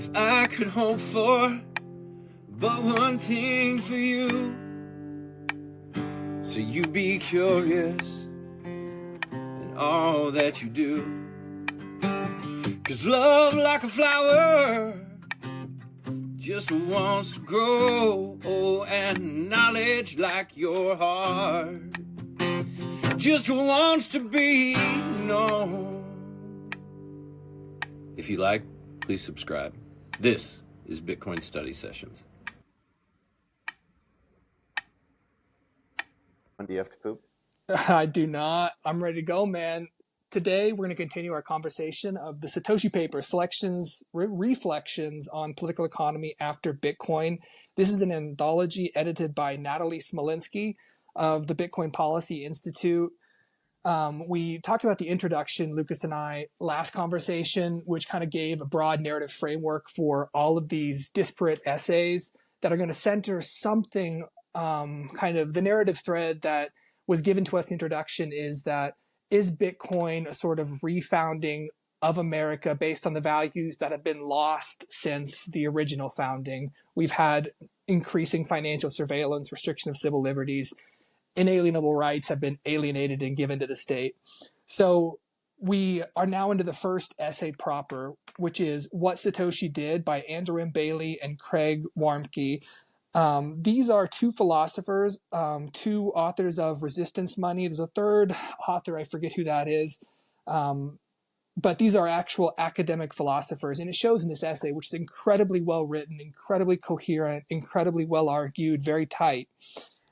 if I could hope for but one thing for you, so you be curious in all that you do. 'Cause love like a flower just wants to grow, oh, and knowledge like your heart just wants to be known. If you like, please subscribe. This is Bitcoin Study Sessions. Do you have to poop? I do not. I'm ready to go, man. Today, we're going to continue our conversation of the Satoshi paper, reflections on political economy after Bitcoin. This is an anthology edited by Natalie Smolinski of the Bitcoin Policy Institute. We talked about the introduction, Lucas and I, last conversation, which kind of gave a broad narrative framework for all of these disparate essays that are going to center something, kind of the narrative thread that was given to us in the introduction is Bitcoin a sort of refounding of America based on the values that have been lost since the original founding? We've had increasing financial surveillance, restriction of civil liberties, inalienable rights have been alienated and given to the state. So we are now into the first essay proper, which is What Satoshi Did by Andrew M. Bailey and Craig Warmke. These are two philosophers, two authors of Resistance Money. There's a third author, I forget who that is. But these are actual academic philosophers. And it shows in this essay, which is incredibly well written, incredibly coherent, incredibly well argued, very tight,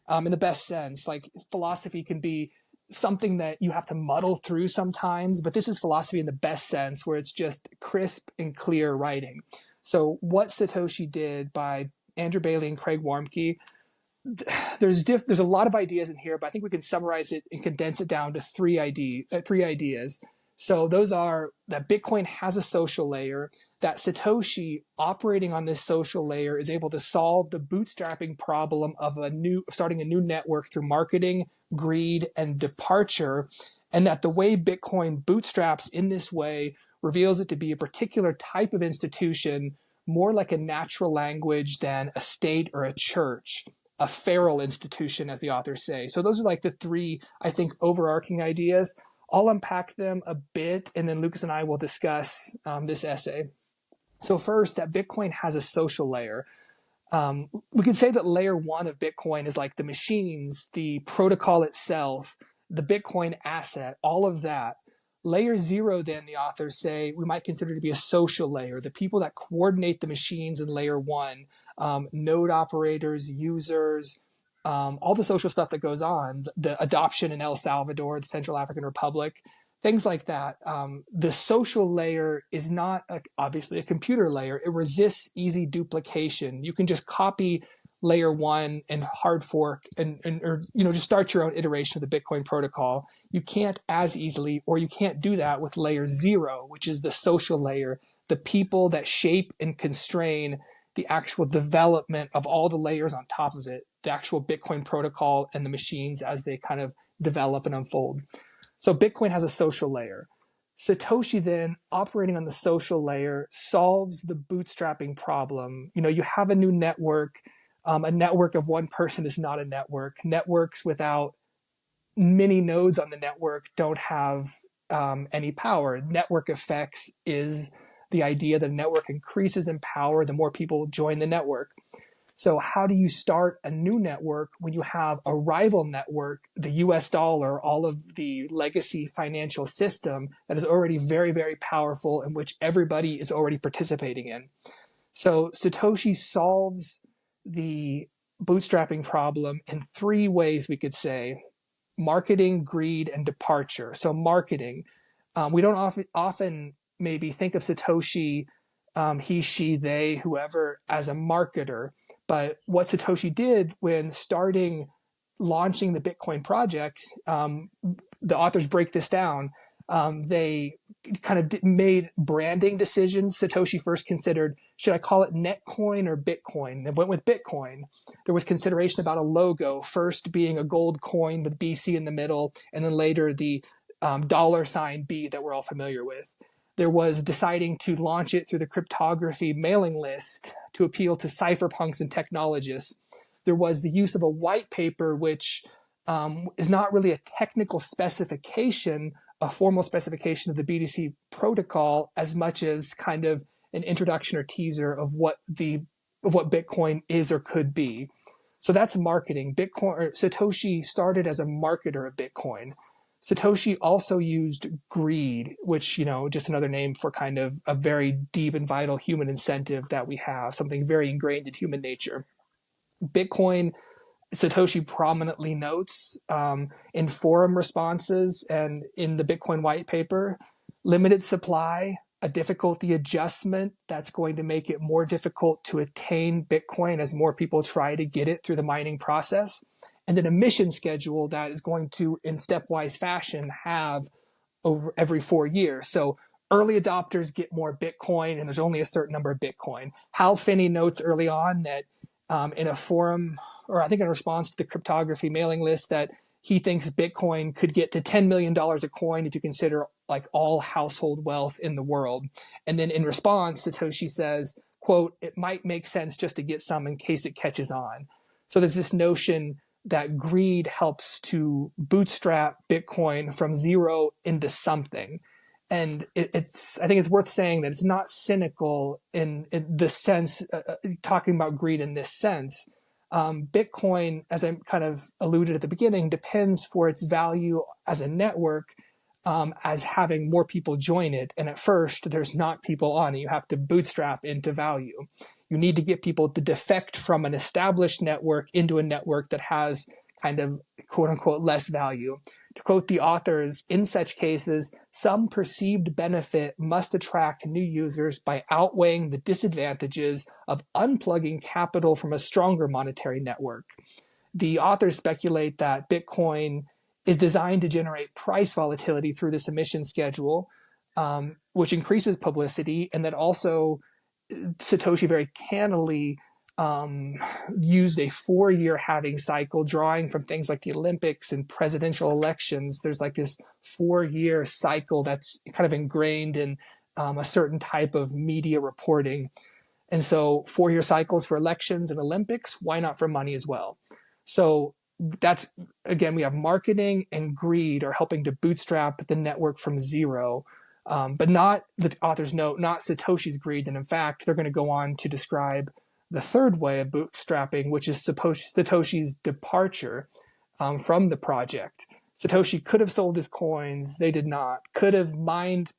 in the best sense. Like, philosophy can be something that you have to muddle through sometimes, but this is philosophy in the best sense, where it's just crisp and clear writing. So What Satoshi Did by Andrew Bailey and Craig Warmke. There's a lot of ideas in here, but I think we can summarize it and condense it down to three ideas. So those are that Bitcoin has a social layer, that Satoshi operating on this social layer is able to solve the bootstrapping problem of starting a new network through marketing, greed, and departure, and that the way Bitcoin bootstraps in this way reveals it to be a particular type of institution, more like a natural language than a state or a church, a feral institution, as the authors say. So those are like the three, I think, overarching ideas. I'll unpack them a bit, and then Lucas and I will discuss this essay. So first, that Bitcoin has a social layer. We could say that layer one of Bitcoin is like the machines, the protocol itself, the Bitcoin asset, all of that. Layer zero, then, the authors say, we might consider to be a social layer, the people that coordinate the machines in layer one, node operators, users, all the social stuff that goes on, the adoption in El Salvador, the Central African Republic, things like that. The social layer is not obviously a computer layer. It resists easy duplication. You can just copy layer one and hard fork or just start your own iteration of the Bitcoin protocol. You can't as easily, or you can't do that with layer zero, which is the social layer, the people that shape and constrain the actual development of all the layers on top of it, the actual Bitcoin protocol and the machines as they kind of develop and unfold. So Bitcoin has a social layer. Satoshi then, operating on the social layer, solves the bootstrapping problem. You have a new network. A network of one person is not a network. Networks without many nodes on the network don't have any power. Network effects is the idea that a network increases in power the more people join the network. So how do you start a new network when you have a rival network, the US dollar, all of the legacy financial system that is already very, very powerful and which everybody is already participating in? So Satoshi solves the bootstrapping problem in three ways, we could say: marketing, greed, and departure. So marketing, we don't often maybe think of Satoshi, he, she, they, whoever, as a marketer. But what Satoshi did when launching the Bitcoin project, the authors break this down. They kind of made branding decisions. Satoshi first considered, should I call it Netcoin or Bitcoin? They went with Bitcoin. There was consideration about a logo, first being a gold coin with BC in the middle, and then later the $B that we're all familiar with. There was deciding to launch it through the cryptography mailing list to appeal to cypherpunks and technologists. There was the use of a white paper, which is not really a technical specification, a formal specification of the BTC protocol, as much as kind of an introduction or teaser of what Bitcoin is or could be. So that's marketing. Satoshi started as a marketer of Bitcoin. Satoshi also used greed, which, just another name for kind of a very deep and vital human incentive that we have, something very ingrained in human nature. Bitcoin, Satoshi prominently notes in forum responses and in the Bitcoin white paper, limited supply, a difficulty adjustment that's going to make it more difficult to attain Bitcoin as more people try to get it through the mining process, and an emission schedule that is going to, in stepwise fashion, have over every 4 years. So early adopters get more Bitcoin, and there's only a certain number of Bitcoin. Hal Finney notes early on that in a forum, or I think in response to the cryptography mailing list, that he thinks Bitcoin could get to $10 million a coin if you consider like all household wealth in the world. And then in response, Satoshi says, quote, "It might make sense just to get some in case it catches on." So there's this notion that greed helps to bootstrap Bitcoin from zero into something. And I think it's worth saying that it's not cynical in the sense, talking about greed in this sense. Bitcoin, as I kind of alluded at the beginning, depends for its value as a network as having more people join it. And at first, there's not people on it. You have to bootstrap into value. You need to get people to defect from an established network into a network that has kind of quote unquote less value. To quote the authors, in such cases, some perceived benefit must attract new users by outweighing the disadvantages of unplugging capital from a stronger monetary network. The authors speculate that Bitcoin is designed to generate price volatility through this emission schedule, which increases publicity, and that also Satoshi very cannily used a 4-year halving cycle, drawing from things like the Olympics and presidential elections. There's like this 4-year cycle that's kind of ingrained in a certain type of media reporting. And so 4-year cycles for elections and Olympics, why not for money as well? So that's, again, we have marketing and greed are helping to bootstrap the network from zero. But not, the authors note, not Satoshi's greed. And in fact, they're going to go on to describe the third way of bootstrapping, which is Satoshi's departure from the project. Satoshi could have sold his coins, they did not. Could have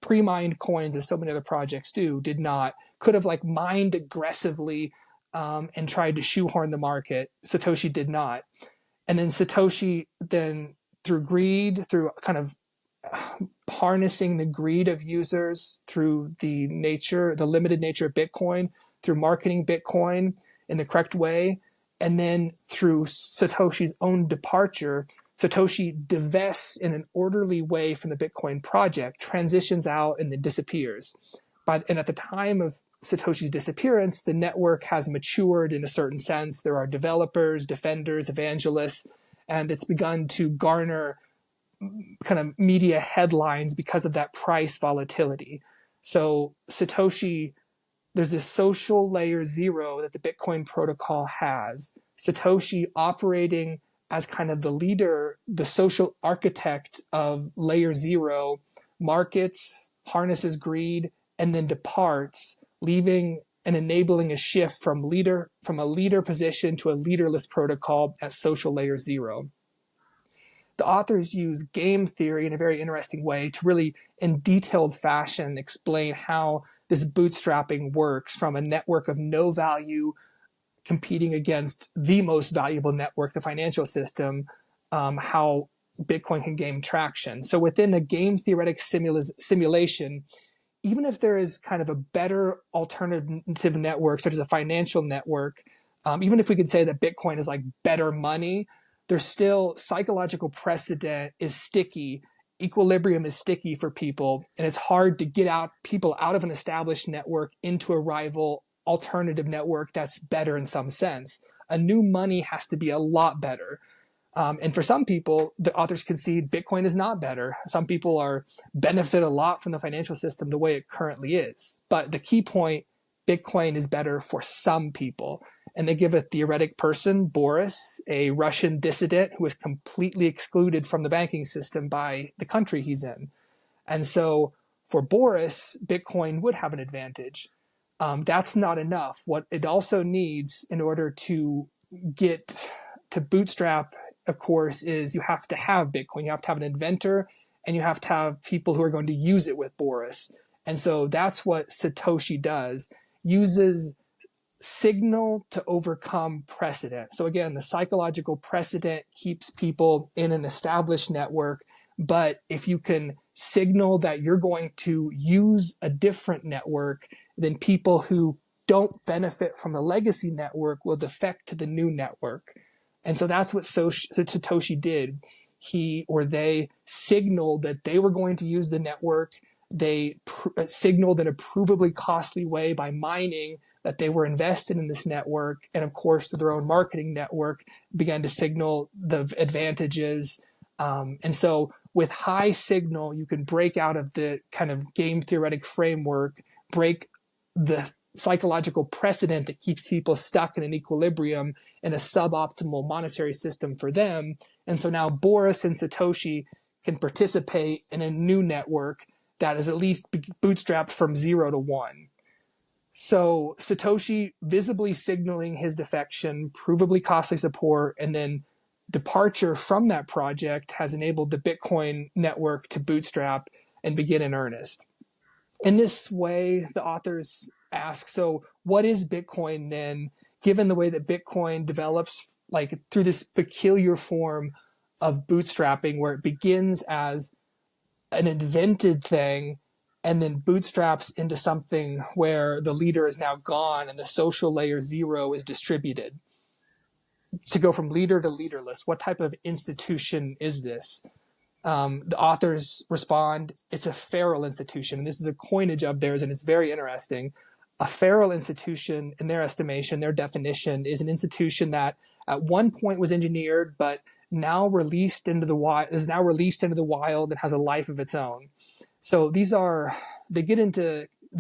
pre-mined coins, as so many other projects do, did not. Could have mined aggressively and tried to shoehorn the market. Satoshi did not. And then Satoshi then, through greed, through kind of harnessing the greed of users, through the limited nature of Bitcoin, through marketing Bitcoin in the correct way, and then through Satoshi's own departure, Satoshi divests in an orderly way from the Bitcoin project, transitions out, and then disappears. And at the time of Satoshi's disappearance, the network has matured in a certain sense. There are developers, defenders, evangelists, and it's begun to garner kind of media headlines because of that price volatility. So Satoshi, there's this social layer zero that the Bitcoin protocol has. Satoshi operating as kind of the leader, the social architect of layer zero, markets, harnesses greed, and then departs, leaving and enabling a shift from a leader position to a leaderless protocol at social layer zero. The authors use game theory in a very interesting way to really, in detailed fashion, explain how this bootstrapping works from a network of no value competing against the most valuable network, the financial system, how Bitcoin can gain traction. So within a game theoretic simulation, even if there is kind of a better alternative network, such as a financial network, even if we could say that Bitcoin is like better money, there's still psychological precedent is sticky. Equilibrium is sticky for people, and it's hard to get people out of an established network into a rival alternative network that's better in some sense. A new money has to be a lot better. And for some people, the authors concede Bitcoin is not better. Some people benefit a lot from the financial system the way it currently is. But the key point, Bitcoin is better for some people. And they give a theoretic person, Boris, a Russian dissident who was completely excluded from the banking system by the country he's in. And so for Boris, Bitcoin would have an advantage. That's not enough. What it also needs in order to get to bootstrap, of course, is you have to have Bitcoin. You have to have an inventor, and you have to have people who are going to use it with Boris. And so that's what Satoshi does, uses signal to overcome precedent. So again, the psychological precedent keeps people in an established network. But if you can signal that you're going to use a different network, then people who don't benefit from the legacy network will defect to the new network. And so that's what Satoshi did. He or they signaled that they were going to use the network. They signaled in a provably costly way by mining that they were invested in this network. And of course, through their own marketing network, began to signal the advantages. And so with high signal, you can break out of the kind of game theoretic framework, break the psychological precedent that keeps people stuck in an equilibrium in a suboptimal monetary system for them. And so now Boris and Satoshi can participate in a new network that is at least bootstrapped from 0 to 1. So Satoshi visibly signaling his defection, provably costly support, and then departure from that project has enabled the Bitcoin network to bootstrap and begin in earnest. In this way, the authors ask, so what is Bitcoin then, given the way that Bitcoin develops like through this peculiar form of bootstrapping where it begins as an invented thing and then bootstraps into something where the leader is now gone and the social layer 0 is distributed. To go from leader to leaderless, what type of institution is this? The authors respond, it's a feral institution. And this is a coinage of theirs, and it's very interesting. A feral institution, in their estimation, their definition, is an institution that at one point was engineered, but now released into the wild, is now released into the wild and has a life of its own. So they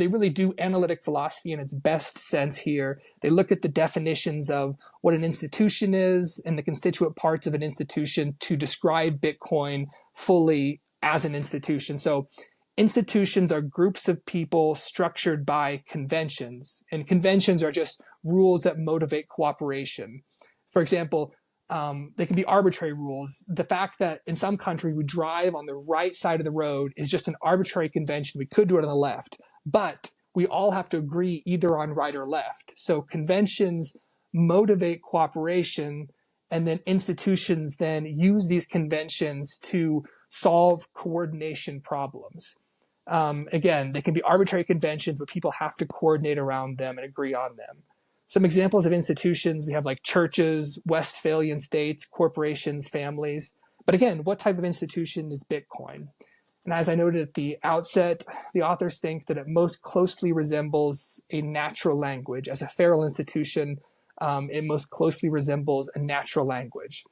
really do analytic philosophy in its best sense here. They look at the definitions of what an institution is and the constituent parts of an institution to describe Bitcoin fully as an institution. So institutions are groups of people structured by conventions, and conventions are just rules that motivate cooperation. For example, they can be arbitrary rules. The fact that in some country we drive on the right side of the road is just an arbitrary convention. We could do it on the left, but we all have to agree either on right or left. So conventions motivate cooperation, and then institutions then use these conventions to solve coordination problems. Again, they can be arbitrary conventions, but people have to coordinate around them and agree on them. Some examples of institutions, we have like churches, Westphalian states, corporations, families. But again, what type of institution is Bitcoin? And as I noted at the outset, the authors think that it most closely resembles a natural language. As a feral institution, it most closely resembles a natural language.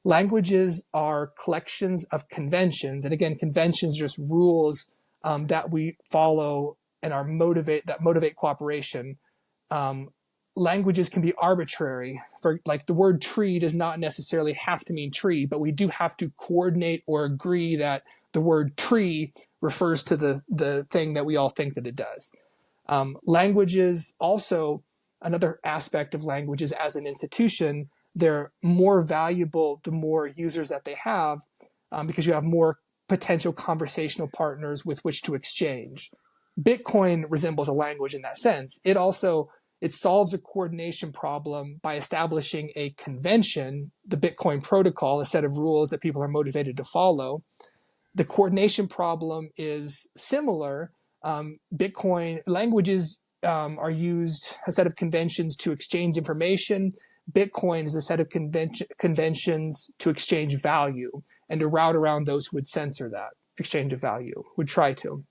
Languages are collections of conventions. And again, conventions are just rules that we follow and that motivate cooperation. Languages can be arbitrary. For like the word tree does not necessarily have to mean tree, but we do have to coordinate or agree that the word tree refers to the thing that we all think that it does. Languages also, another aspect of languages as an institution, they're more valuable the more users that they have, because you have more potential conversational partners with which to exchange. Bitcoin resembles a language in that sense. It solves a coordination problem by establishing a convention, the Bitcoin protocol, a set of rules that people are motivated to follow. The coordination problem is similar. Bitcoin languages are used, a set of conventions to exchange information. Bitcoin is a set of conventions to exchange value and to route around those who would censor that exchange of value, would try to.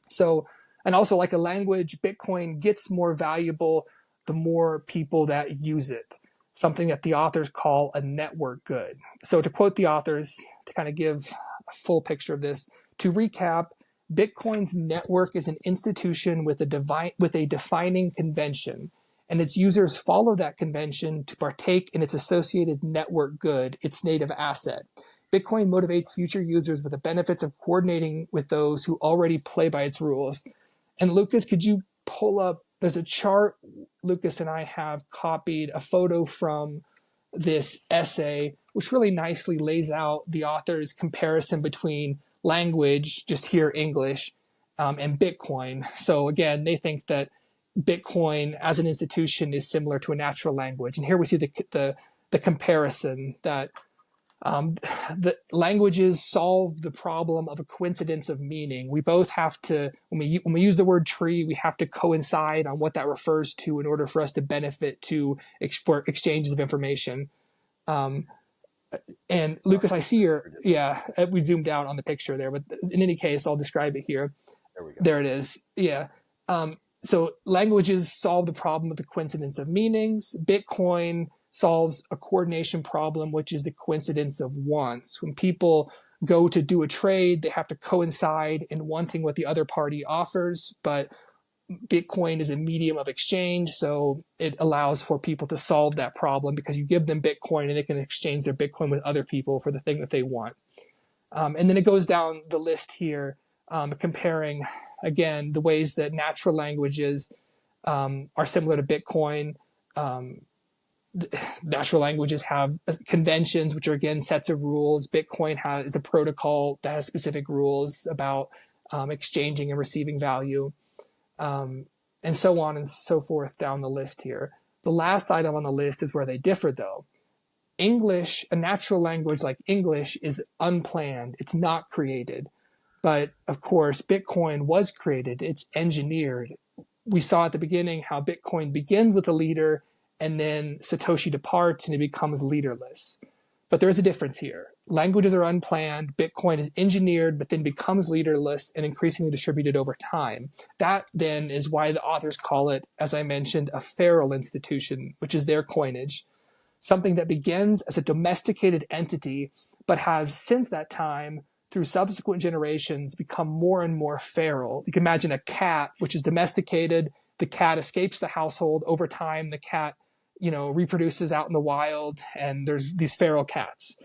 So, and also like a language, Bitcoin gets more valuable the more people that use it. something that the authors call a network good. So to quote the authors, to kind of give a full picture of this, to recap, Bitcoin's network is an institution with a defining convention, and its users follow that convention to partake in its associated network good, its native asset. Bitcoin motivates future users with the benefits of coordinating with those who already play by its rules. And Lucas, could you pull up? There's a chart. Lucas and I have copied a photo from this essay, which really nicely lays out the author's comparison between language, just here English, and Bitcoin. So again, they think that Bitcoin as an institution is similar to a natural language. And here we see the comparison that the languages solve the problem of a coincidence of meaning. We both have to, when we use the word tree, we have to coincide on what that refers to in order for us to benefit to export exchanges of information. And Lucas, I see your, yeah, we zoomed out on the picture there, but in any case, I'll describe it here. There we go. There it is. Yeah. So languages solve the problem of the coincidence of meanings. Bitcoin solves a coordination problem, which is the coincidence of wants. When people go to do a trade, they have to coincide in wanting what the other party offers, but Bitcoin is a medium of exchange, so it allows for people to solve that problem because you give them Bitcoin and they can exchange their Bitcoin with other people for the thing that they want. And then it goes down the list here, comparing, again, the ways that natural languages are similar to Bitcoin. Natural languages have conventions, which are, again, sets of rules. Bitcoin is a protocol that has specific rules about exchanging and receiving value. And so on and so forth down the list here. The last item on the list is where they differ, though. English, a natural language like English, is unplanned. It's not created. But of course, Bitcoin was created. It's engineered. We saw at the beginning how Bitcoin begins with a leader and then Satoshi departs and it becomes leaderless. But there is a difference here. Languages are unplanned. Bitcoin is engineered, but then becomes leaderless and increasingly distributed over time. That then is why the authors call it, as I mentioned, a feral institution, which is their coinage. Something that begins as a domesticated entity, but has since that time, through subsequent generations, become more and more feral. You can imagine a cat, which is domesticated. The cat escapes the household. Over time, the cat, reproduces out in the wild, and there's these feral cats.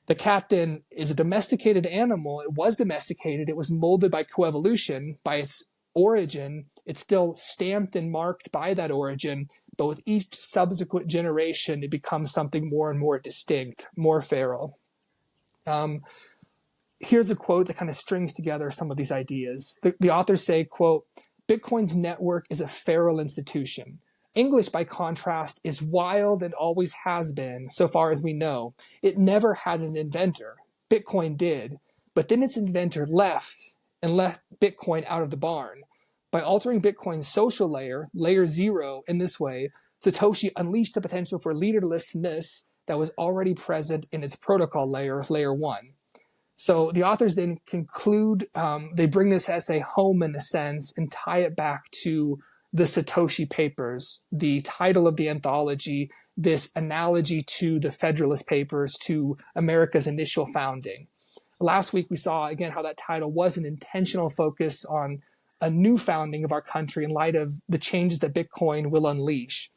The cat then is a domesticated animal. It was domesticated. It was molded by coevolution. By its origin, it's still stamped and marked by that origin, but with each subsequent generation, it becomes something more and more distinct, more feral. Here's a quote that kind of strings together some of these ideas. The authors say, quote, Bitcoin's network is a feral institution. English, by contrast, is wild and always has been, so far as we know. It never had an inventor. Bitcoin did. But then its inventor left and left Bitcoin out of the barn. By altering Bitcoin's social layer, layer 0, in this way, Satoshi unleashed the potential for leaderlessness that was already present in its protocol layer, layer 1. So the authors then conclude, they bring this essay home in a sense and tie it back to the Satoshi Papers, the title of the anthology, this analogy to the Federalist Papers, to America's initial founding. Last week we saw again how that title was an intentional focus on a new founding of our country in light of the changes that Bitcoin will unleash.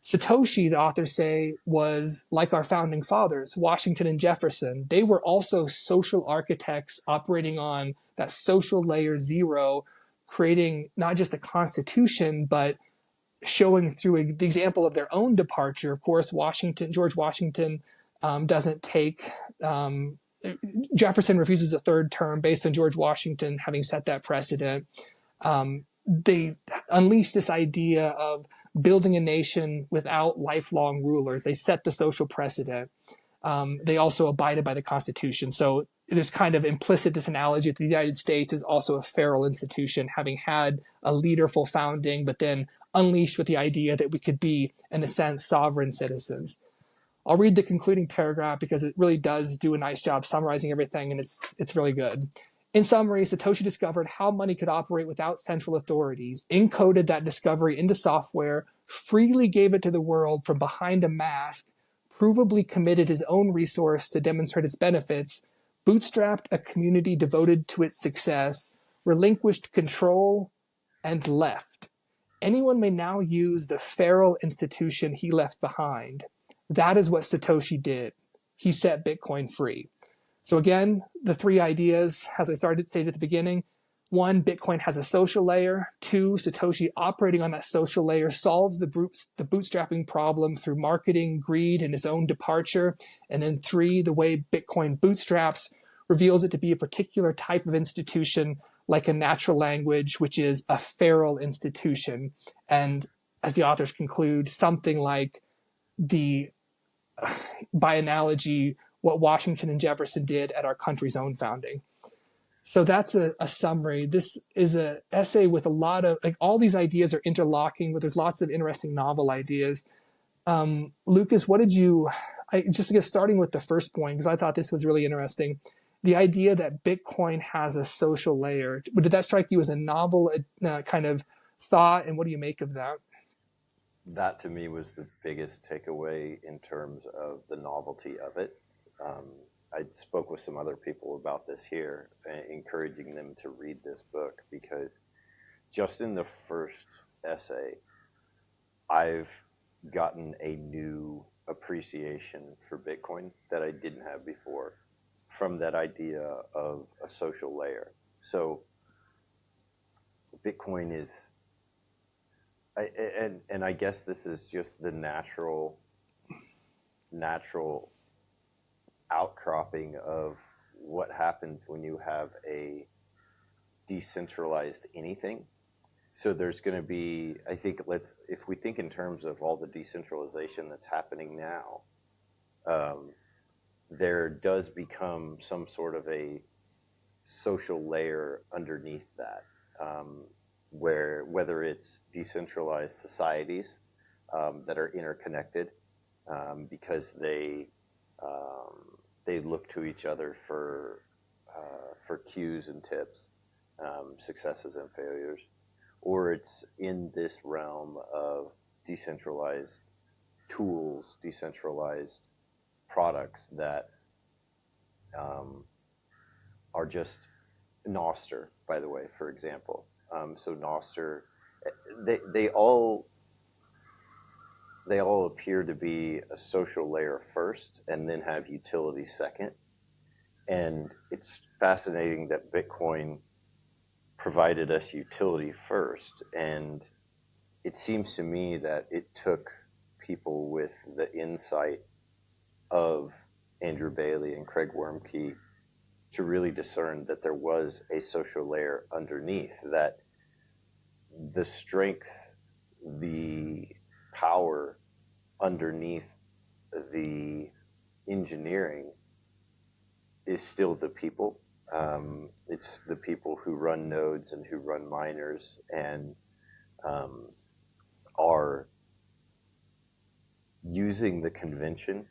Satoshi, the authors say, was like our founding fathers, Washington and Jefferson. They were also social architects operating on that social layer 0, creating not just the Constitution, but showing through the example of their own departure. Of course, George Washington doesn't take, Jefferson refuses a third term based on George Washington having set that precedent. They unleashed this idea of building a nation without lifelong rulers. They set the social precedent. They also abided by the Constitution. So there's kind of implicit this analogy that the United States is also a feral institution, having had a leaderful founding, but then unleashed with the idea that we could be, in a sense, sovereign citizens. I'll read the concluding paragraph because it really does do a nice job summarizing everything, and it's really good. In summary, Satoshi discovered how money could operate without central authorities, encoded that discovery into software, freely gave it to the world from behind a mask, provably committed his own resource to demonstrate its benefits, bootstrapped a community devoted to its success, relinquished control, and left. Anyone may now use the feral institution he left behind. That is what Satoshi did. He set Bitcoin free. So again, the three ideas, as I stated at the beginning: one, Bitcoin has a social layer. Two, Satoshi operating on that social layer solves the bootstrapping problem through marketing, greed, and his own departure. And then three, the way Bitcoin bootstraps reveals it to be a particular type of institution, like a natural language, which is a feral institution. And as the authors conclude, something like the, by analogy, what Washington and Jefferson did at our country's own founding. So that's a summary. This is an essay with a lot of, like, all these ideas are interlocking, but there's lots of interesting novel ideas. Lucas, what did you, just get starting with the first point, because I thought this was really interesting. The idea that Bitcoin has a social layer. Did that strike you as a novel kind of thought, and what do you make of that? That to me was the biggest takeaway in terms of the novelty of it. I spoke with some other people about this here, encouraging them to read this book, because just in the first essay, I've gotten a new appreciation for Bitcoin that I didn't have before, from that idea of a social layer. So Bitcoin is, and I guess this is just the natural outcropping of what happens when you have a decentralized anything. So there's going to be, I think, if we think in terms of all the decentralization that's happening now, there does become some sort of a social layer underneath that, where whether it's decentralized societies that are interconnected because they look to each other for cues and tips, successes and failures, or it's in this realm of decentralized tools, decentralized products that are just Nostr, by the way, for example. So Nostr, they all appear to be a social layer first and then have utility second. And it's fascinating that Bitcoin provided us utility first. And it seems to me that it took people with the insight of Andrew Bailey and Craig Wormke to really discern that there was a social layer underneath, that the strength, the power underneath the engineering is still the people. It's the people who run nodes and who run miners and are using the convention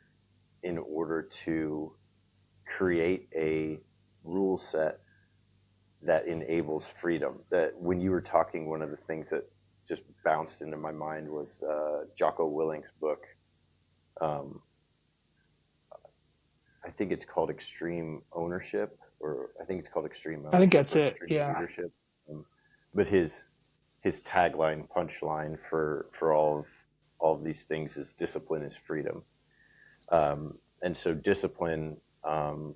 in order to create a rule set that enables freedom. That when you were talking, one of the things that just bounced into my mind was Jocko Willink's book. I think it's called Extreme Ownership, or I think it's called Extreme Ownership. I think that's or it. Extreme Yeah. Leadership. But his tagline, punchline for all of these things is discipline is freedom. And so discipline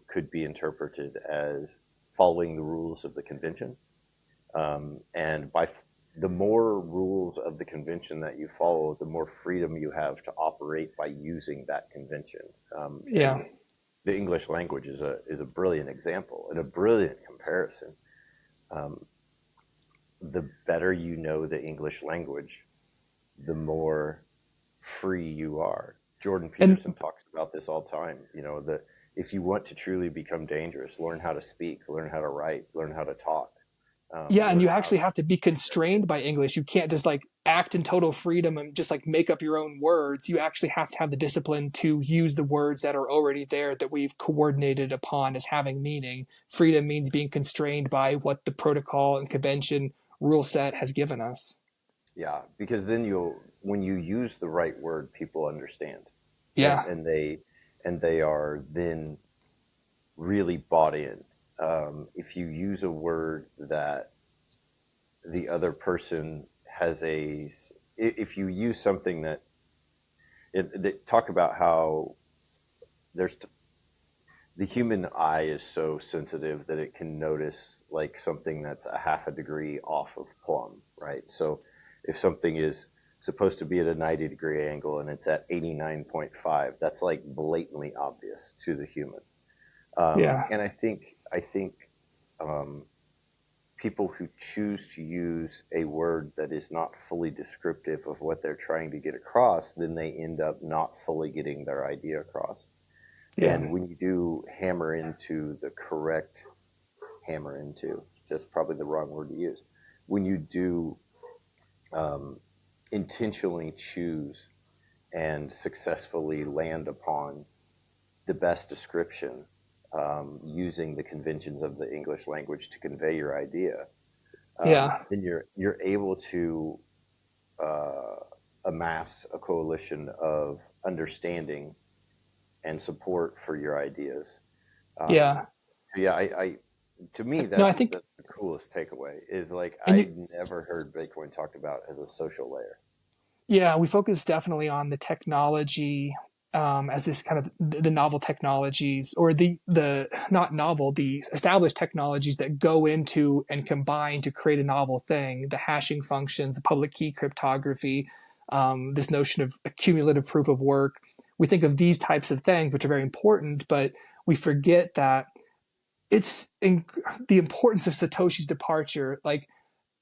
could be interpreted as following the rules of the convention. And by the more rules of the convention that you follow, the more freedom you have to operate by using that convention. Yeah. And the English language is a brilliant example and a brilliant comparison. The better you know the English language, the more free you are. Jordan Peterson talks about this all the time. You know, that if you want to truly become dangerous, learn how to speak, learn how to write, learn how to talk. Yeah, and you actually have to be constrained by English. You can't just like act in total freedom and just like make up your own words. You actually have to have the discipline to use the words that are already there that we've coordinated upon as having meaning. Freedom means being constrained by what the protocol and convention rule set has given us. Yeah, because then you'll when you use the right word, people understand, and Yeah. they are then really bought in. If you use a word that the other person has if you use something talk about how there's the human eye is so sensitive that it can notice like something that's a half a degree off of plumb, right? So if something is supposed to be at a 90-degree angle and it's at 89.5, that's like blatantly obvious to the human. Yeah. And I think um, people who choose to use a word that is not fully descriptive of what they're trying to get across, then they end up not fully getting their idea across. Yeah. And when you do hammer into, that's probably the wrong word to use. When you do um, intentionally choose and successfully land upon the best description, using the conventions of the English language to convey your idea, Yeah. then you're able to uh, amass a coalition of understanding and support for your ideas. Um, Yeah. yeah, I to me No, I that's think, the coolest takeaway is like and I never heard Bitcoin talked about as a social layer. yeah, we focus definitely on the technology as this kind of the novel technologies, or the not novel, the established technologies that go into and combine to create a novel thing. The hashing functions, the public key cryptography, this notion of accumulative proof of work. We think of these types of things, which are very important, but we forget that it's the importance of Satoshi's departure. Like,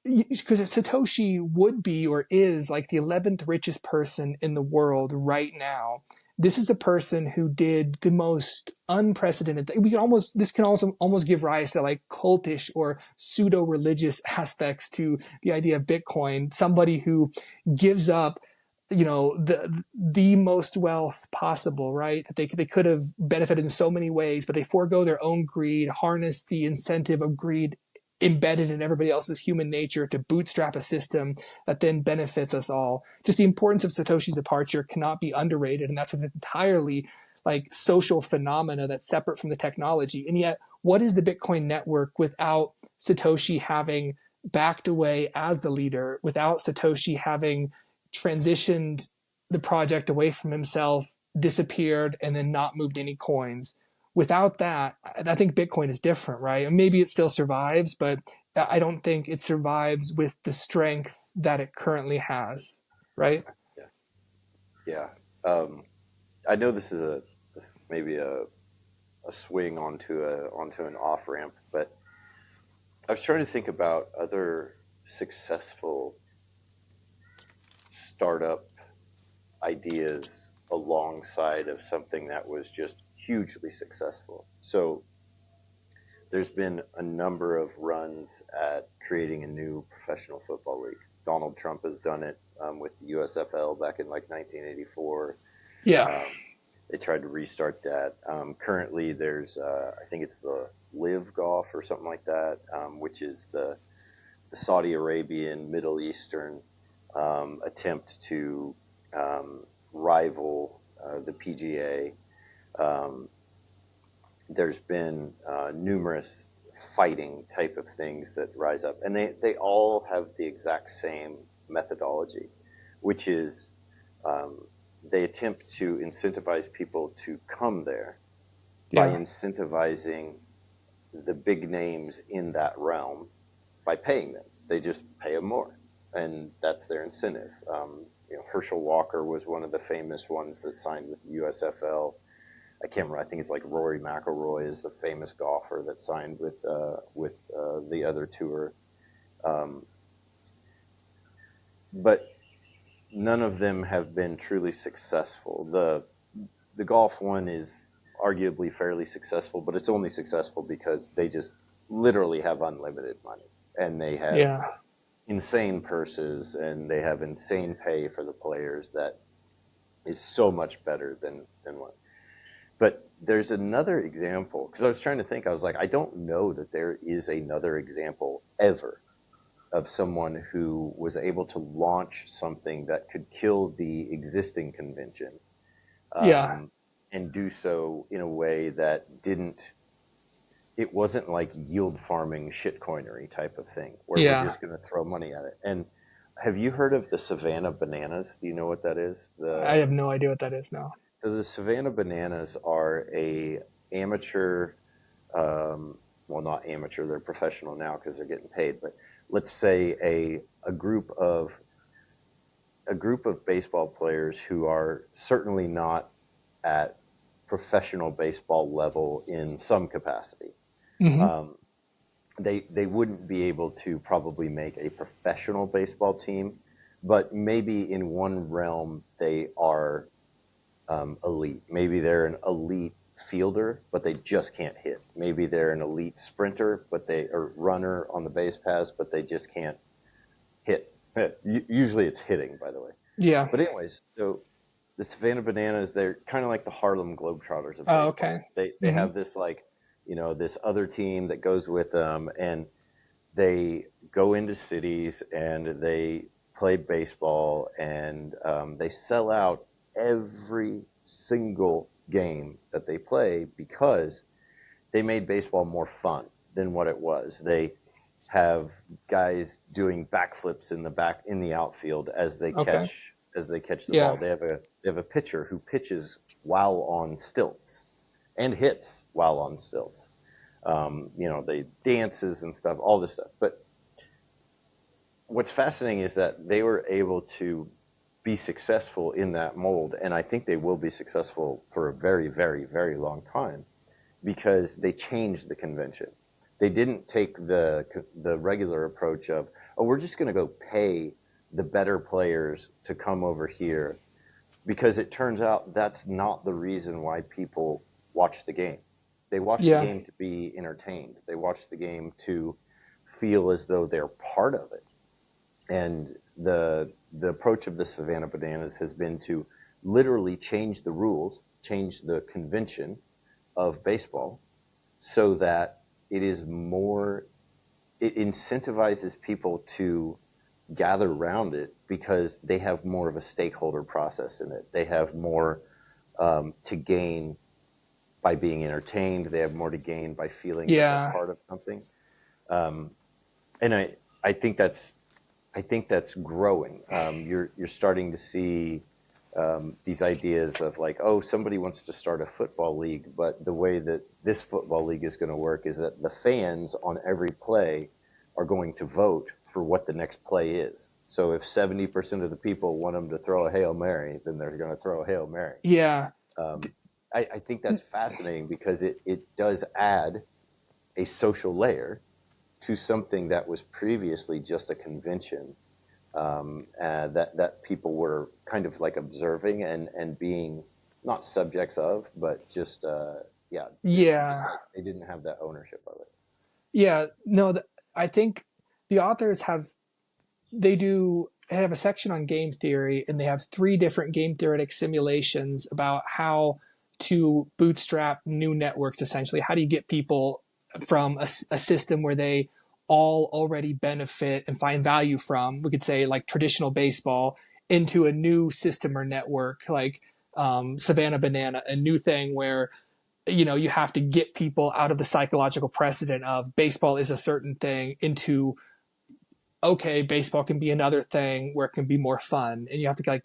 because Satoshi would be or is like the 11th richest person in the world right now. This is a person who did the most unprecedented thing. This can also almost give rise to like cultish or pseudo religious aspects to the idea of Bitcoin. Somebody who gives up, the most wealth possible, right? That they could have benefited in so many ways, but they forego their own greed, harness the incentive of greed embedded in everybody else's human nature to bootstrap a system that then benefits us all. Just the importance of Satoshi's departure cannot be underrated, and that's an entirely like social phenomena that's separate from the technology. And yet, what is the Bitcoin network without Satoshi having backed away as the leader, without Satoshi having transitioned the project away from himself, disappeared, and then not moved any coins? Without that, I think Bitcoin is different, right? And maybe it still survives, but I don't think it survives with the strength that it currently has, right? Yeah, yeah. I know this maybe a swing onto an off ramp, but I was trying to think about other successful startup ideas alongside of something that was just hugely successful. So there's been a number of runs at creating a new professional football league. Donald Trump has done it with the USFL back in like 1984. Yeah, Um, they tried to restart that. Currently, there's I think it's the Live Golf or something like that, which is the Saudi Arabian Middle Eastern attempt to rival the PGA. Um, there's been numerous fighting type of things that rise up, and they all have the exact same methodology, which is um, they attempt to incentivize people to come there by yeah, incentivizing the big names in that realm by paying them. They just pay them more, and that's their incentive. Herschel Walker was one of the famous ones that signed with the USFL. I can't remember. I think it's like Rory McIlroy is the famous golfer that signed with the other tour. Um, but none of them have been truly successful. The golf one is arguably fairly successful, but it's only successful because they just literally have unlimited money and they have yeah, insane purses and they have insane pay for the players that is so much better than what. But there's another example because I was trying to think. I was like, I don't know that there is another example ever of someone who was able to launch something that could kill the existing convention, Yeah. um, and do so in a way that didn't. It wasn't like yield farming shitcoinery type of thing where we're Yeah. just going to throw money at it. And have you heard of the Savanna Bananas? Do you know what that is? I have no idea what that is now. So the Savanna Bananas are a amateur, well, not amateur, they're professional now because they're getting paid, but let's say a group of baseball players who are certainly not at professional baseball level in some capacity. Hmm. Um, they wouldn't be able to probably make a professional baseball team, but maybe in one realm they are elite. Maybe they're an elite fielder, but they just can't hit. Maybe they're an elite sprinter, but they are runner on the base paths, but they just can't hit. Usually it's hitting, by the way. Yeah. But anyways, so the Savannah Bananas, they're kind of like the Harlem Globetrotters of Oh, baseball. okay. They Hmm. have this like, this other team that goes with them, and they go into cities and they play baseball, and they sell out every single game that they play because they made baseball more fun than what it was. They have guys doing backflips in the outfield Okay. as they catch the ball. Yeah. They have a pitcher who pitches while on stilts and hits while on stilts. They dances and stuff, all this stuff. But what's fascinating is that they were able to be successful in that mold, and I think they will be successful for a very, very, very long time because they changed the convention. They didn't take the regular approach of, oh, we're just going to go pay the better players to come over here, because it turns out that's not the reason why people watch the game. They watch the Yeah. game to be entertained. They watch the game to feel as though they're part of it. And the approach of the Savannah Bananas has been to literally change the rules, change the convention of baseball, so that it incentivizes people to gather around it because they have more of a stakeholder process in it. They have more to gain by being entertained. They have more to gain by feeling that they're Yeah. part of something. Um, and I think that's growing. You're starting to see these ideas of like, oh, somebody wants to start a football league, but the way that this football league is going to work is that the fans on every play are going to vote for what the next play is. So if 70% of the people want them to throw a Hail Mary, then they're going to throw a Hail Mary. Yeah. Um, I think that's fascinating because it does add a social layer to something that was previously just a convention, that people were kind of like observing and being not subjects of, but just just Yeah. like they didn't have that ownership of it. Yeah. No, I think the authors they have a section on game theory, and they have three different game theoretic simulations about how to bootstrap new networks. Essentially, how do you get people from a system where they all already benefit and find value from, we could say like traditional baseball, into a new system or network like Savannah Banana, a new thing where you have to get people out of the psychological precedent of baseball is a certain thing into, okay, baseball can be another thing where it can be more fun, and you have to like,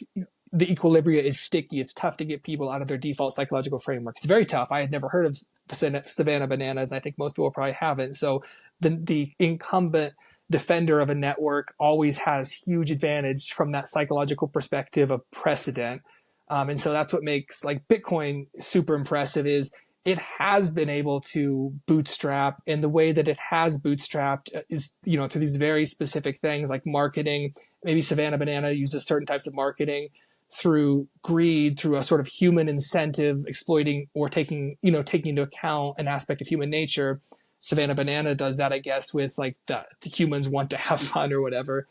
the equilibria is sticky. It's tough to get people out of their default psychological framework. It's very tough. I had never heard of Savannah Bananas, and I think most people probably haven't. So the incumbent defender of a network always has huge advantage from that psychological perspective of precedent. And so that's what makes like Bitcoin super impressive is it has been able to bootstrap, and the way that it has bootstrapped is through these very specific things like marketing. Maybe Savannah Banana uses certain types of marketing through greed, through a sort of human incentive, exploiting or taking into account an aspect of human nature. Savannah Banana does that, I guess, with like the humans want to have fun or whatever.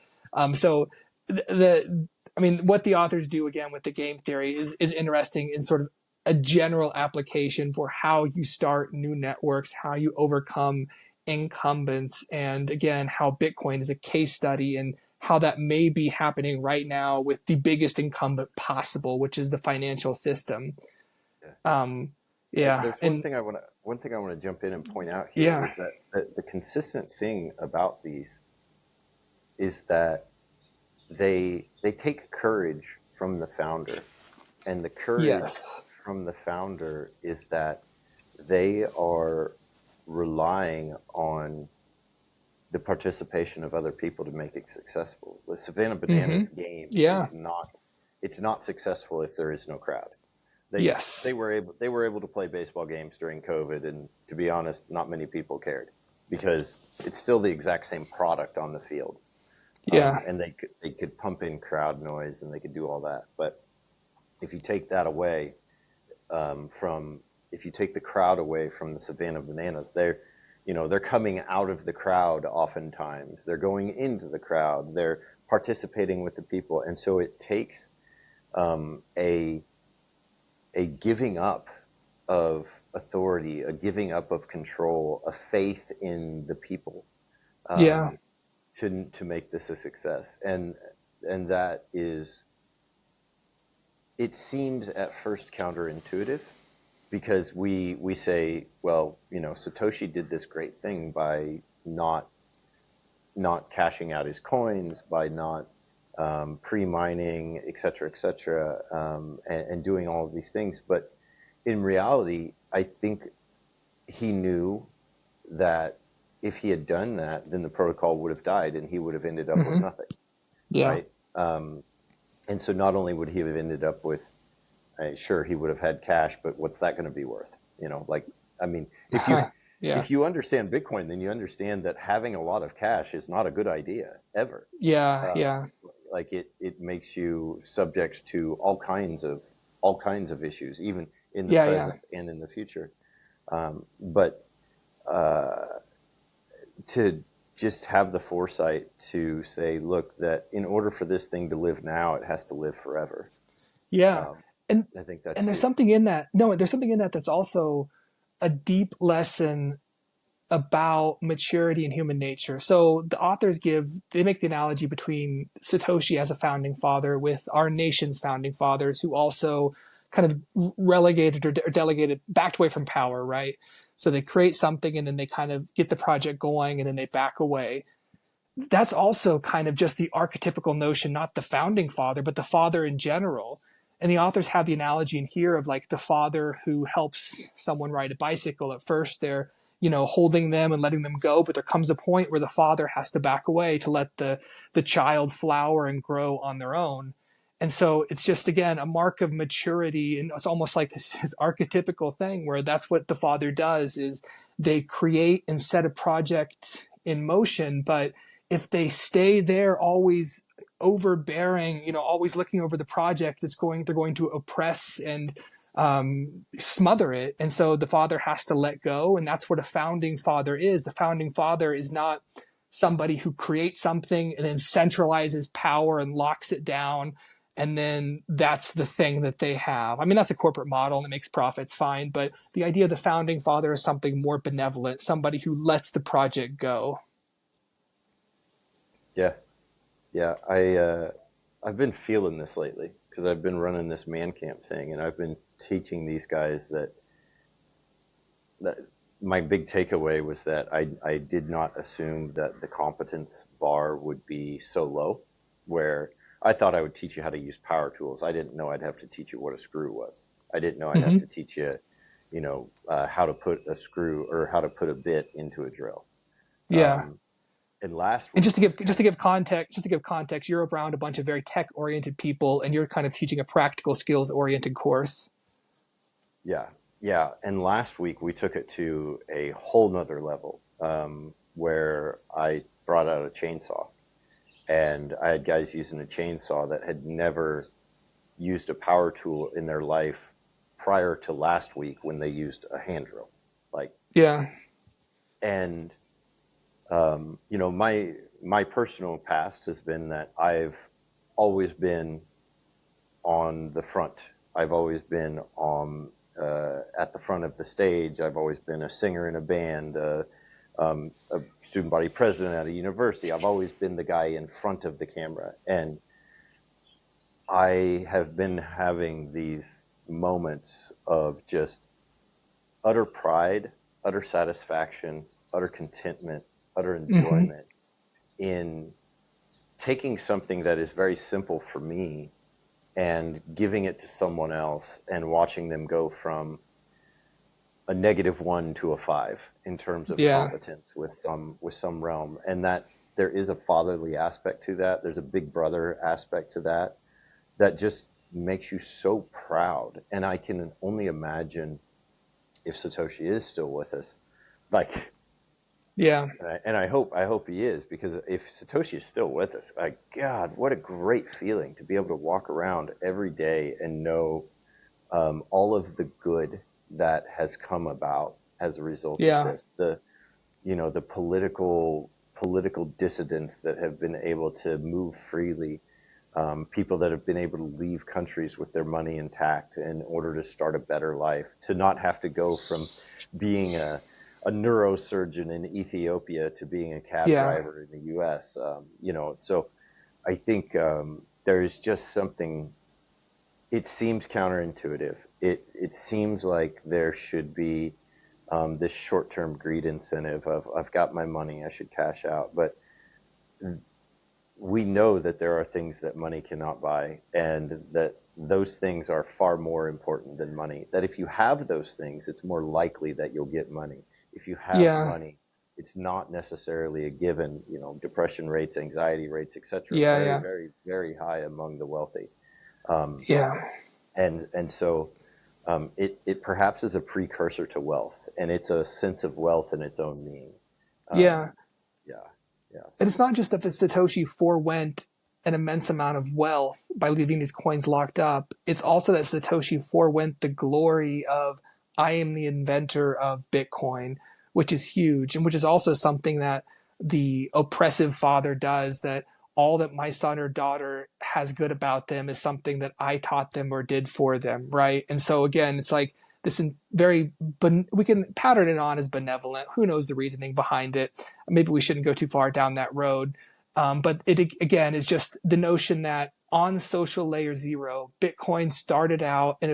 So I mean, what the authors do again with the game theory is interesting in sort of a general application for how you start new networks, how you overcome incumbents, and again, how Bitcoin is a case study and how that may be happening right now with the biggest incumbent possible, which is the financial system. Yeah. Um, yeah, There's and one thing I want to jump in and point out here yeah, is that the consistent thing about these is that they take courage from the founder, and the courage yes, from the founder is that they are relying on the participation of other people to make it successful. The Savannah mm-hmm, Bananas game yeah, is not, it's not successful if there is no crowd. They yes, were able to play baseball games during COVID, and to be honest, not many people cared because it's still the exact same product on the field. yeah, And they could pump in crowd noise and they could do all that. But if you take that away from if you take the crowd away from the Savannah Bananas, they're coming out of the crowd oftentimes. They're going into the crowd. They're participating with the people, and so it takes a giving up of authority, a giving up of control, a faith in the people yeah, um, to make this a success. And that is, it seems at first counterintuitive because we say, well, Satoshi did this great thing by not cashing out his coins, by not pre-mining, et cetera, and doing all of these things. But in reality, I think he knew that if he had done that, then the protocol would have died and he would have ended up with mm-hmm, nothing, yeah, right? And so not only would he have ended up with, sure, he would have had cash, but what's that going to be worth? Like, I mean, yeah, if you understand Bitcoin, then you understand that having a lot of cash is not a good idea ever. yeah, Uh, yeah, like it makes you subject to all kinds of issues, even in the yeah, yeah, present and in the future. But to just have the foresight to say, look, that in order for this thing to live now, it has to live forever. yeah, Um, and I think that's and there's huge. something in that. No, there's something in that that's also a deep lesson about maturity and human nature. So the authors they make the analogy between Satoshi as a founding father with our nation's founding fathers who also kind of relegated or delegated, backed away from power, right? So they create something and then they kind of get the project going and then they back away. That's also kind of just the archetypical notion, not the founding father, but the father in general. And the authors have the analogy in here of like the father who helps someone ride a bicycle. At first, they're holding them and letting them go, but there comes a point where the father has to back away to let the child flower and grow on their own. And so it's just again a mark of maturity, and it's almost like this archetypical thing where that's what the father does is they create and set a project in motion, but if they stay there always overbearing, always looking over the project, they're going to oppress and smother it. And so the father has to let go. And that's what a founding father is. The founding father is not somebody who creates something and then centralizes power and locks it down. And then that's the thing that they have. I mean, that's a corporate model and it makes profits fine. But the idea of the founding father is something more benevolent, somebody who lets the project go. Yeah, yeah. I've been feeling this lately because I've been running this man camp thing, and I've been teaching these guys that my big takeaway was that I did not assume that the competence bar would be so low, where I thought I would teach you how to use power tools. I didn't know I'd have to teach you what a screw was. I didn't know I'd have Mm-hmm. to teach you, how to put a screw or how to put a bit into a drill. Yeah. Um, and last And week was just kind to of, give context, you're around a bunch of very tech oriented people, and you're kind of teaching a practical skills oriented course. yeah, yeah. And last week we took it to a whole nother level, where I brought out a chainsaw. And I had guys using a chainsaw that had never used a power tool in their life prior to last week when they used a hand drill. Like, Yeah. and my personal past has been that I've always been on the front. I've always been on at the front of the stage. I've always been a singer in a band, a student body president at a university. I've always been the guy in front of the camera. And I have been having these moments of just utter pride, utter satisfaction, utter contentment, utter Hmm. enjoyment in taking something that is very simple for me and giving it to someone else and watching them go from a -1 to a 5 in terms of Yeah. competence with some realm. And that there is a fatherly aspect to that. There's a big brother aspect to that that just makes you so proud. And I can only imagine if Satoshi is still with us, like, Yeah. and I hope he is, because if Satoshi is still with us, like, God, what a great feeling to be able to walk around every day and know all of the good that has come about as a result of Yeah. this. The political dissidents that have been able to move freely, people that have been able to leave countries with their money intact in order to start a better life, to not have to go from being a neurosurgeon in Ethiopia to being a cab Yeah. driver in the U.S. So I think there's just something. It seems counterintuitive. It seems like there should be this short-term greed incentive of I've got my money, I should cash out. But we know that there are things that money cannot buy, and that those things are far more important than money. That if you have those things, it's more likely that you'll get money. If you have Yeah. money, it's not necessarily a given. Depression rates, anxiety rates, etc., Yeah. very, Yeah. very, very high among the wealthy. Um, Yeah. and so it perhaps is a precursor to wealth, and it's a sense of wealth in its own meaning. Yeah. Um, yeah, yeah. And So it's not just that the Satoshi forewent an immense amount of wealth by leaving these coins locked up. It's also that Satoshi forewent the glory of I am the inventor of Bitcoin, which is huge, and which is also something that the oppressive father does, that all that my son or daughter has good about them is something that I taught them or did for them, right? And so again, it's like this very, we can pattern it on as benevolent. Who knows the reasoning behind it? Maybe we shouldn't go too far down that road. But it again is just the notion that on social layer zero, Bitcoin started out in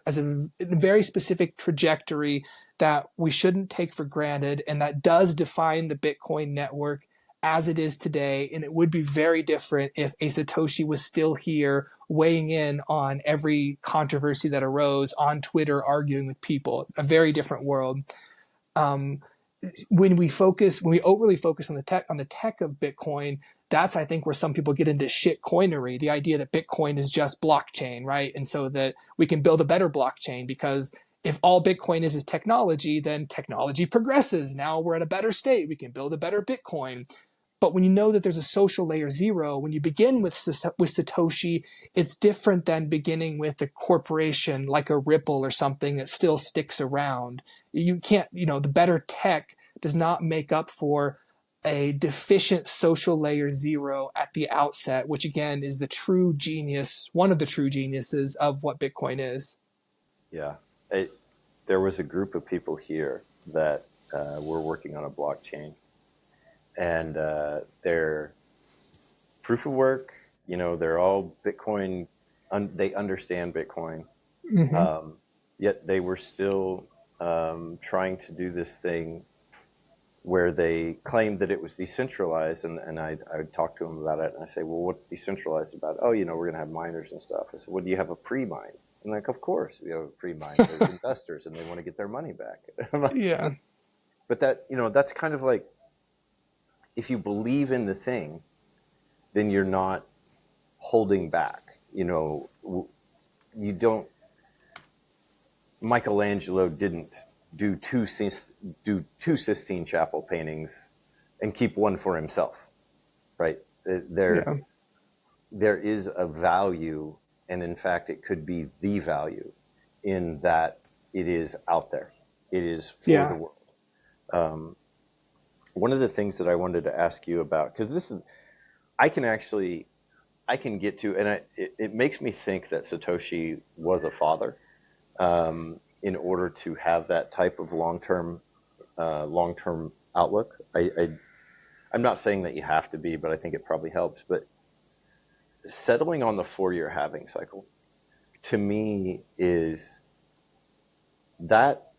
as a very specific trajectory that we shouldn't take for granted, and that does define the Bitcoin network as it is today. And it would be very different if a Satoshi was still here weighing in on every controversy that arose on Twitter, arguing with people. A very different world. Um, when we overly focus on the tech of Bitcoin, that's I think where some people get into shit coinery, the idea that Bitcoin is just blockchain, right? And so that we can build a better blockchain because if all Bitcoin is technology, then technology progresses. Now we're at a better state. We can build a better Bitcoin. But when you know that there's a social layer zero, when you begin with Satoshi, it's different than beginning with a corporation like a Ripple or something that still sticks around. You can't, the better tech does not make up for a deficient social layer zero at the outset, which again is the true genius, one of the true geniuses of what Bitcoin is. yeah, there was a group of people here that were working on a blockchain, and their proof of work. They're all Bitcoin. They understand Bitcoin, Mm-hmm. um, yet they were still trying to do this thing where they claimed that it was decentralized, and I would talk to them about it, and I say, well, what's decentralized about it? Oh, we're going to have miners and stuff. I said, well, do you have a pre-mine? And like, of course we have a pre-mine. There's investors, and they want to get their money back. I'm like, Yeah. but that's kind of like, if you believe in the thing, then you're not holding back. You don't. Michelangelo didn't do two Sistine Chapel paintings and keep one for himself, right? There Yeah. there is a value, and in fact, it could be the value in that it is out there. It is for the Yeah. world. Um, One of the things that I wanted to ask you about, because I can actually, I can get to, and it makes me think that Satoshi was a father, in order to have that type of long-term outlook. I'm not saying that you have to be, but I think it probably helps. But settling on the 4-year halving cycle to me is that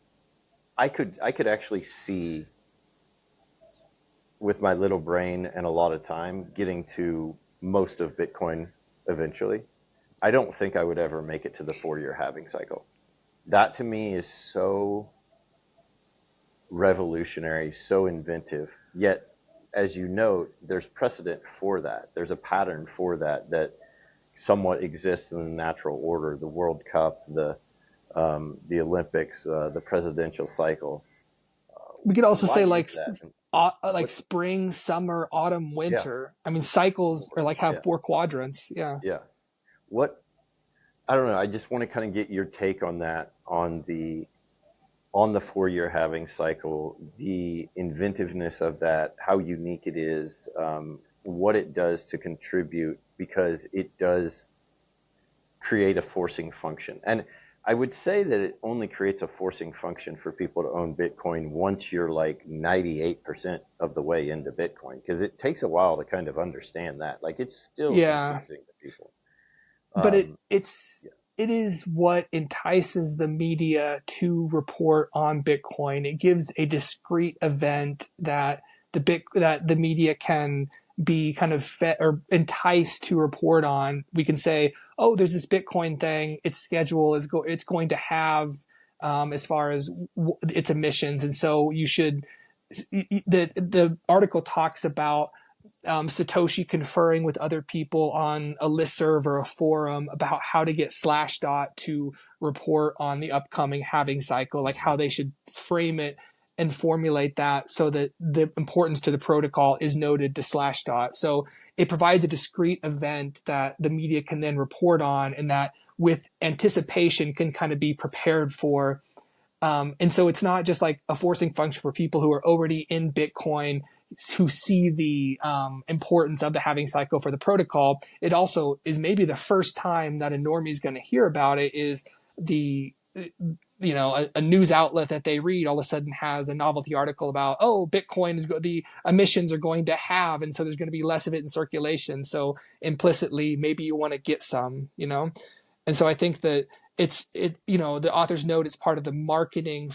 I could actually see with my little brain and a lot of time getting to most of Bitcoin eventually. I don't think I would ever make it to the 4-year halving cycle. That to me is so revolutionary, so inventive. Yet, as you note, there's precedent for that. There's a pattern for that that somewhat exists in the natural order. The World Cup, the Olympics, the presidential cycle. We could also Why say is that? like What? spring, summer, autumn, Yeah, winter. I mean, cycles are like have yeah, 4 quadrants. Yeah. yeah. What? I don't know. I just want to kind of get your take on that, on the 4-year halving cycle, the inventiveness of that, how unique it is, what it does to contribute, because it does create a forcing function. And I would say that it only creates a forcing function for people to own Bitcoin once you're like 98% of the way into Bitcoin, because it takes a while to kind of understand that. Like it's still Yeah. confusing to people. But Um, it's yeah, it is what entices the media to report on Bitcoin. It gives a discrete event that the media can be kind of fed or enticed to report on. We can say, oh, there's this Bitcoin thing. Its schedule it's going to have as far as its emissions, and so you should. The article talks about Satoshi conferring with other people on a listserv or a forum about how to get Slashdot to report on the upcoming halving cycle, like how they should frame it and formulate that so that the importance to the protocol is noted to Slashdot. So it provides a discrete event that the media can then report on, and that with anticipation can kind of be prepared for. And so it's not just like a forcing function for people who are already in Bitcoin who see the importance of the halving cycle for the protocol. It also is maybe the first time that a normie is going to hear about it is the a news outlet that they read all of a sudden has a novelty article about, oh, Bitcoin the emissions are going to halve, and so there's going to be less of it in circulation, so implicitly maybe you want to get some. And so I think that the authors note it's part of the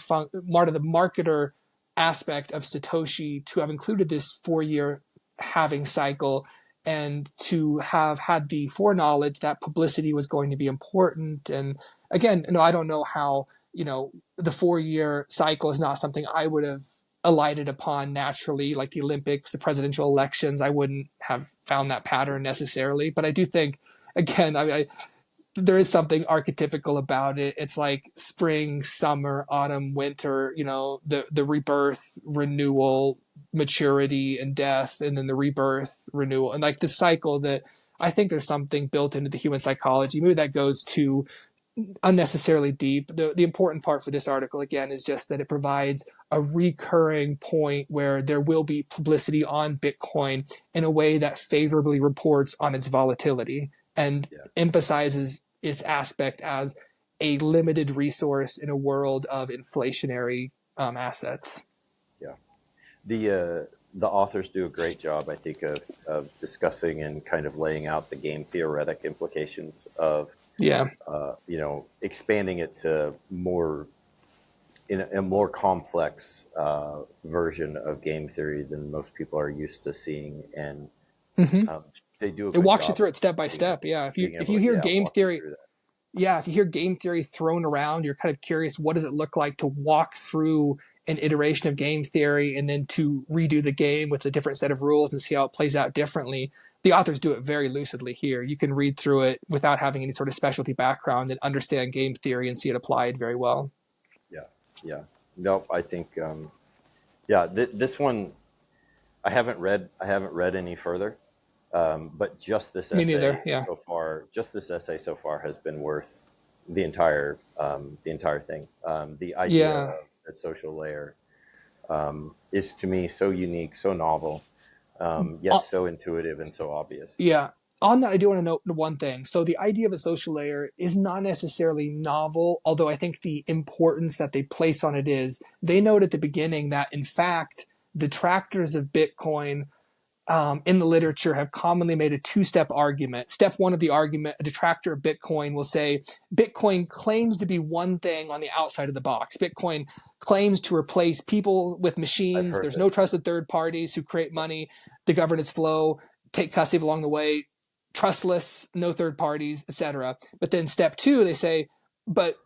part of the marketer aspect of Satoshi to have included this 4-year halving cycle, and to have had the foreknowledge that publicity was going to be important. And again, I don't know how, the 4-year cycle is not something I would have alighted upon naturally, like the Olympics, the presidential elections. I wouldn't have found that pattern necessarily, but I do think, again, there is something archetypical about it. It's like spring, summer, autumn, winter, the rebirth, renewal, maturity, and death, and then the rebirth, renewal, and like the cycle that I think there's something built into the human psychology. Maybe that goes too unnecessarily deep. The important part for this article, again, is just that it provides a recurring point where there will be publicity on Bitcoin in a way that favorably reports on its volatility and yeah, emphasizes its aspect as a limited resource in a world of inflationary assets. yeah. The authors do a great job, I think, of discussing and kind of laying out the game theoretic implications of Yeah. expanding it to more in a more complex version of game theory than most people are used to seeing, and Mm-hmm. um, they do a It good walks you job through of it step by being, step. Yeah. If you being if able you to hear game walk you theory, through that. yeah, if you hear game theory thrown around, you're kind of curious, what does it look like to walk through an iteration of game theory and then to redo the game with a different set of rules and see how it plays out differently. The authors do it very lucidly here. You can read through it without having any sort of specialty background and understand game theory and see it applied very well. Yeah, yeah. Nope. I think yeah. This one I haven't read any further. But Me neither. Yeah. just this essay so far has been worth the entire thing. The idea Yeah. of a social layer is to me so unique, so novel, yet Uh, so intuitive and so obvious. yeah. On that, I do want to note one thing. So the idea of a social layer is not necessarily novel, although I think the importance that they place on it is. They note at the beginning that, in fact, detractors of Bitcoin in the literature have commonly made a two-step argument. Step one of the argument, a detractor of Bitcoin will say Bitcoin claims to be one thing on the outside of the box. Bitcoin claims to replace people with I've machines. heard There's no this. trusted third parties who create money, the governance flow, take custody along the way, trustless, no third parties, etc. But then step two, they say, but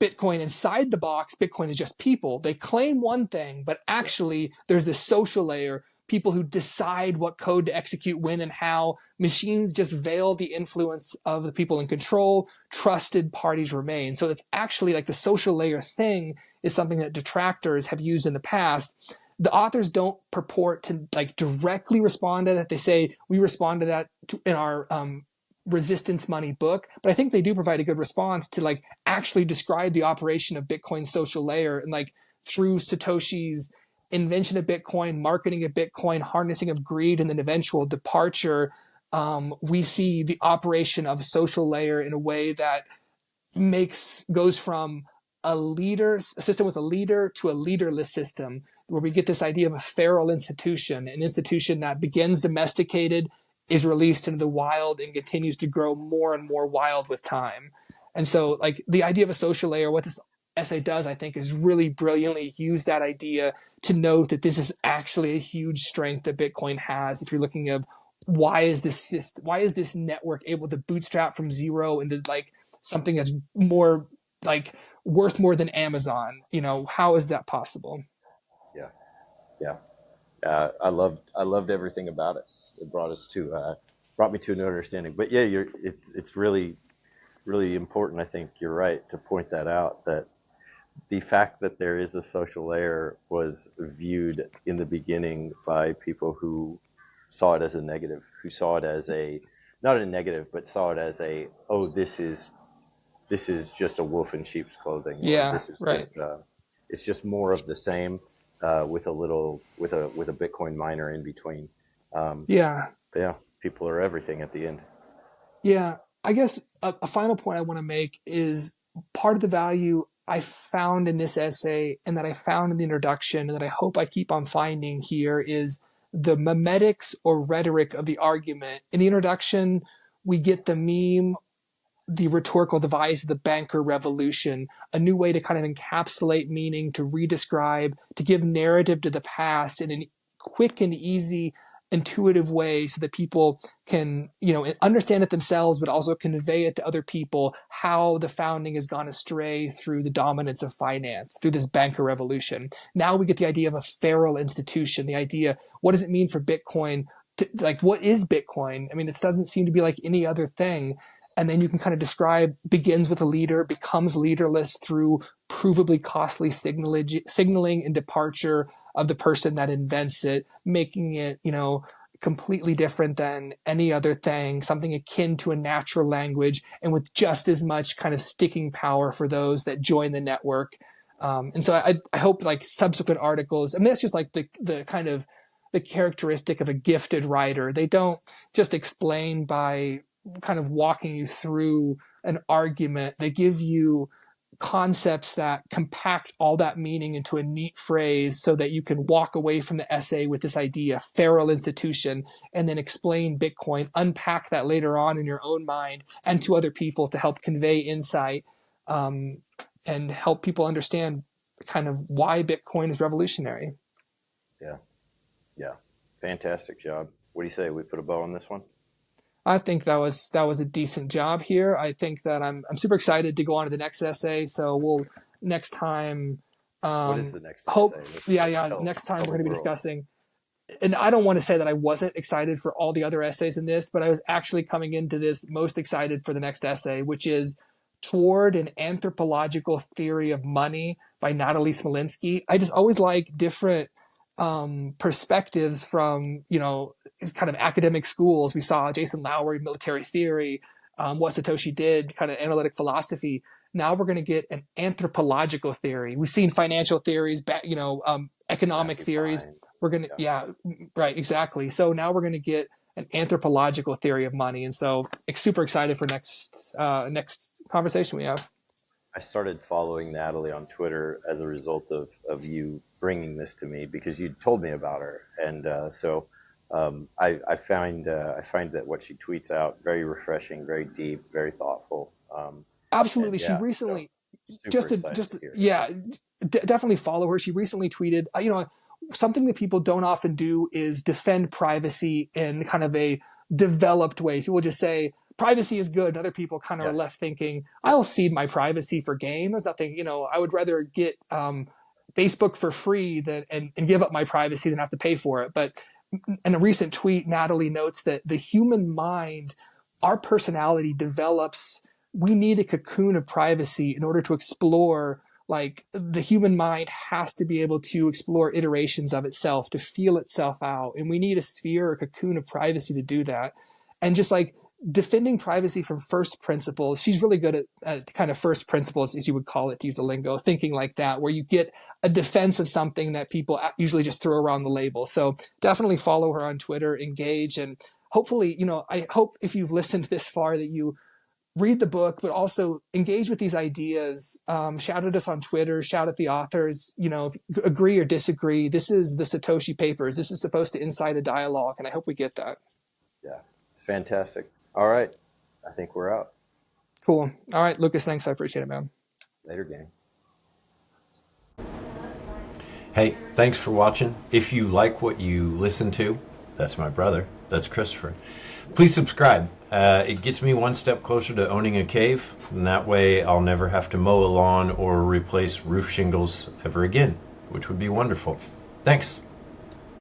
Bitcoin inside the box, Bitcoin is just people. They claim one thing, but Yeah. actually there's this social layer, people who decide what code to execute when and how. Machines just veil the influence of the people in control. Trusted parties remain. So it's actually like the social layer thing is something that detractors have used in the past. The authors don't purport to like directly respond to that. They say we respond to that in our resistance money book, but I think they do provide a good response to like actually describe the operation of Bitcoin's social layer and like through Satoshi's invention of Bitcoin, marketing of Bitcoin, harnessing of greed, and then eventual departure. We see the operation of social layer in a way that goes from a system with a leader to a leaderless system, where we get this idea of a feral institution, an institution that begins domesticated, is released into the wild, and continues to grow more and more wild with time. And so, like the idea of a social layer, what this essay does, I think, is really brilliantly use that idea to note that this is actually a huge strength that Bitcoin has. If you're looking at why is this network able to bootstrap from zero into like something that's more like worth more than Amazon? How is that possible? Yeah. Yeah. I loved everything about it. It brought me to an understanding. But yeah, it's really, really important. I think you're right to point that out, that the fact that there is a social layer was viewed in the beginning by people who saw it as a negative, who saw it as not a negative, but saw it as oh, this is just a wolf in sheep's clothing, or Yeah, this is right. it's just more of the same, with a Bitcoin miner in between. Yeah. But yeah, people are everything at the end. Yeah, I guess a final point I want to make is part of the value I found in this essay and that I found in the introduction and that I hope I keep on finding here is the memetics or rhetoric of the argument. In the introduction, we get the meme, the rhetorical device, the banker revolution, a new way to kind of encapsulate meaning, to redescribe, to give narrative to the past in a quick and easy, intuitive way so that people can, understand it themselves, but also convey it to other people how the founding has gone astray through the dominance of finance, through this banker revolution. Now we get the idea of a feral institution, the idea, what does it mean for Bitcoin? Like, what is Bitcoin? I mean, it doesn't seem to be like any other thing. And then you can kind of describe begins with a leader, becomes leaderless through provably costly signaling and departure of the person that invents it, making it, completely different than any other thing, something akin to a natural language, and with just as much kind of sticking power for those that join the network. And so I hope like subsequent articles, I mean, that's just like the kind of the characteristic of a gifted writer. They don't just explain by kind of walking you through an argument. They give you concepts that compact all that meaning into a neat phrase so that you can walk away from the essay with this idea, feral institution, and then explain Bitcoin, unpack that later on in your own mind and to other people to help convey insight, and help people understand kind of why Bitcoin is revolutionary. Yeah. Yeah. Fantastic job. What do you say? We put a bow on this one? I think that was a decent job here. I think that I'm super excited to go on to the next essay. So we'll next time What is the next hope essay? yeah, next time Tell we're the going to be world. discussing, and I don't want to say that I wasn't excited for all the other essays in this, but I was actually coming into this most excited for the next essay, which is Toward an Anthropological Theory of Money by Natalie Smolinski. I just always like different perspectives from, kind of academic schools. We saw Jason Lowery, military theory, what Satoshi did, kind of analytic philosophy. Now we're going to get an anthropological theory. We've seen financial theories, economic Matthew theories. Pine. We're going to, Yeah. yeah, right, exactly. So now we're going to get an anthropological theory of money, and so super excited for next conversation we have. I started following Natalie on Twitter as a result of you bringing this to me because you told me about her, and I find that what she tweets out very refreshing, very deep, very thoughtful, and Absolutely. She yeah, so recently, super excited just to hear it. yeah, definitely follow her. She recently tweeted, something that people don't often do is defend privacy in kind of a developed way. People just say privacy is good, and other people kind of are Yes, left thinking, yes, I'll cede my privacy for gain. There's nothing, I would rather get Facebook for free and give up my privacy than have to pay for it. But in a recent tweet, Natalie notes that the human mind, our personality develops. We need a cocoon of privacy in order to explore. Like the human mind has to be able to explore iterations of itself, to feel itself out. And we need a sphere or a cocoon of privacy to do that. And just like defending privacy from first principles, she's really good at kind of first principles, as you would call it, to use the lingo, thinking like that, where you get a defense of something that people usually just throw around the label. So definitely follow her on Twitter, engage, and hopefully, I hope if you've listened this far that you read the book, but also engage with these ideas. Shout at us on Twitter, shout at the authors, if you agree or disagree. This is the Satoshi Papers. This is supposed to incite a dialogue, and I hope we get that. yeah, fantastic. All right, I think we're out. Cool. All right, Lucas, thanks. I appreciate it, man. Later, gang. Hey, thanks for watching. If you like what you listen to, that's my brother, that's Christopher, please subscribe. It gets me one step closer to owning a cave, and that way I'll never have to mow a lawn or replace roof shingles ever again, which would be wonderful. Thanks.